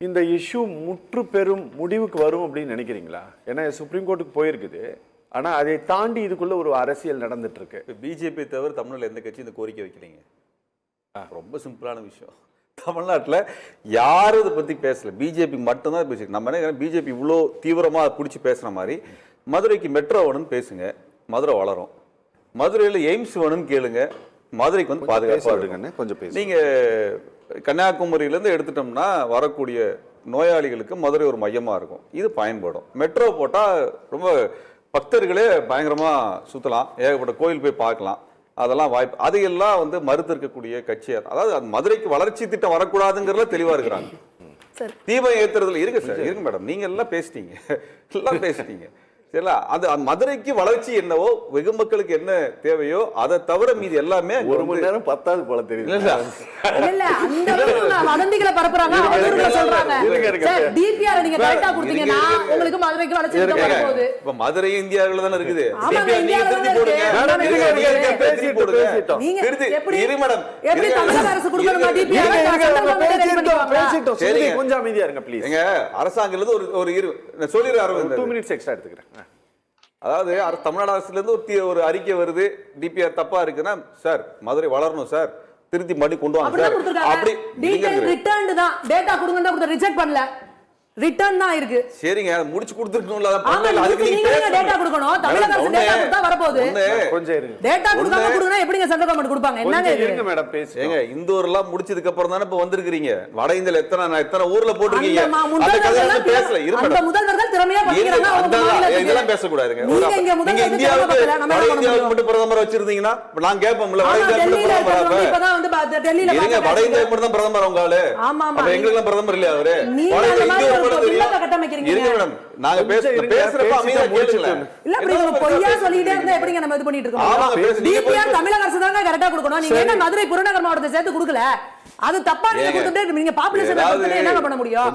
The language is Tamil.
இந்த இஷ்யூ முற்று பெறும் முடிவுக்கு வரும் அப்படின்னு நினைக்கிறீங்களா? ஏன்னா சுப்ரீம் கோர்ட்டுக்கு போயிருக்குது, ஆனா அதை தாண்டி இதுக்குள்ள ஒரு அரசியல் நடந்துட்டு இருக்கு. பிஜேபி தவிர தமிழ்நாட்டில் எந்த கட்சி இந்த கோரிக்கை வைக்கலைங்க. ரொம்ப சிம்பிளான விஷயம். தமிழ்நாட்டில் யாரும் இதை பற்றி பேசல, பிஜேபி மட்டும்தான் பேசிருக்கு. நம்ம என்ன பிஜேபி இவ்வளோ தீவிரமாக பிடிச்சி பேசுகிற மாதிரி மதுரைக்கு மெட்ரோ வேணும்னு பேசுங்க, மதுரை வளரும். மதுரையில் எய்ம்ஸ் வேணும்னு கேளுங்க, மதுரைக்கு வந்து பாதுகாப்பாக கொஞ்சம் பேச. நீங்கள் கன்னியாகுமரியிலேருந்து எடுத்துட்டோம்னா வரக்கூடிய நோயாளிகளுக்கு மதுரை ஒரு மையமாக இருக்கும், இது பயன்படும். மெட்ரோ போட்டால் ரொம்ப பக்தர்களே பயங்கரமாக சுற்றலாம், ஏகப்பட்ட கோயில் போய் பார்க்கலாம், அதெல்லாம் வாய்ப்பு. அதையெல்லாம் வந்து மறுத்து இருக்கக்கூடிய கட்சி, அதாவது மதுரைக்கு வளர்ச்சி திட்டம் வரக்கூடாதுங்கிறதுல தெளிவாக இருக்கிறாங்க. தீபம் ஏத்துறதுல இருக்கு சார், இருக்கு மேடம், நீங்க எல்லாம் பேசிட்டீங்க, எல்லாம் பேசிட்டீங்க சரிங்களா. அது மதுரைக்கு வளர்ச்சி என்னவோ, வெகு மக்களுக்கு என்ன தேவையோ அதை தவிர மீது எல்லாமே ஒரு மணி நேரம் 10வது போல தெரியுது. வதந்திகளை பரப்புறாங்க, மதுரை இந்தியாவில் தானே இருக்குது. கொஞ்சம் அமைதியா இருங்க ப்ளீஸ். அரசாங்கம் சொல்லிடுறாரு, 2 மினிட்ஸ் எக்ஸ்ட்ரா எடுத்துக்கிறேன். அதாவது தமிழ்நாடு அரசுல இருந்து ஒரு அறிக்கை வருது, டிபிஆர் தப்பா இருக்குன்னா சார் மதுரை வளரணும் சார், திருத்தி மறுபடி கொண்டு வாங்க சார். அப்படி ரிட்டர்ன் தான் டேட்டா கொடுங்க, ரிஜெக்ட் பண்ணல, ரிட்டர்ன் தான் இருக்கு. சரிங்க, முடிச்சு கொடுத்துருக்கணும்ல, அதுக்கு நீங்க டேட்டா கொடுக்கணும். தமிழக அரசு டேட்டா கொடுத்தா வரப்போகுது. கொஞ்சம் இருங்க, டேட்டா கொடுக்காம கொடுங்க, எப்படிங்க சென்ட்ரல் கவர்மெண்ட் கொடுப்பாங்க? என்னங்க இருங்க மேடம் பேசு. ஏங்க இந்தூர் எல்லாம் முடிச்சதுக்கு அப்புறம் தானே இப்ப வந்திருக்கீங்க. வட இந்தியால எத்தனை ஊர்ல போட்டுருக்கீங்க, அந்த கதையில பேசல. அந்த முதல்வர்கள் திறமையா பண்ணிக்கிறாங்க, அவங்க மாநிலத்துக்கு இதெல்லாம் பேசக்கூடாதுங்க. நீங்க நீங்க இந்தியாவுக்கு மட்டும் பிரதமர் வச்சிருந்தீங்கன்னா நான் கேட்போம்ல, வட இந்தியாவுக்கு பிரதமர் இப்பதான் வந்து டெல்லியில இருங்க, வட இந்தியாவுக்கு மட்டும் தான் பிரதமர் அவங்க ஆளு. ஆமா ஆமா, அப்ப எங்களுக்கு எல்லாம் பிரதமர் இல்லையா அவரு? நாங்க பேசுறப்ப அமைதியா கேளுங்க. இல்ல அப்படி பொய்யா சொல்லிட்டே இருந்தா எப்படிங்க நம்ம இது பண்ணிட்டு இருக்கோம்? டிபிஆர் தமிழக அரசு தாங்க கரெக்ட்டா கொடுக்கணும். நீங்க என்ன மதுரை புறநகர் மாவட்டத்தை சேர்த்து கொடுக்கல, அது தப்பா நீங்க கொடுத்துட்டு நீங்க பாப்புலேஷன் என்னங்க பண்ண முடியும்?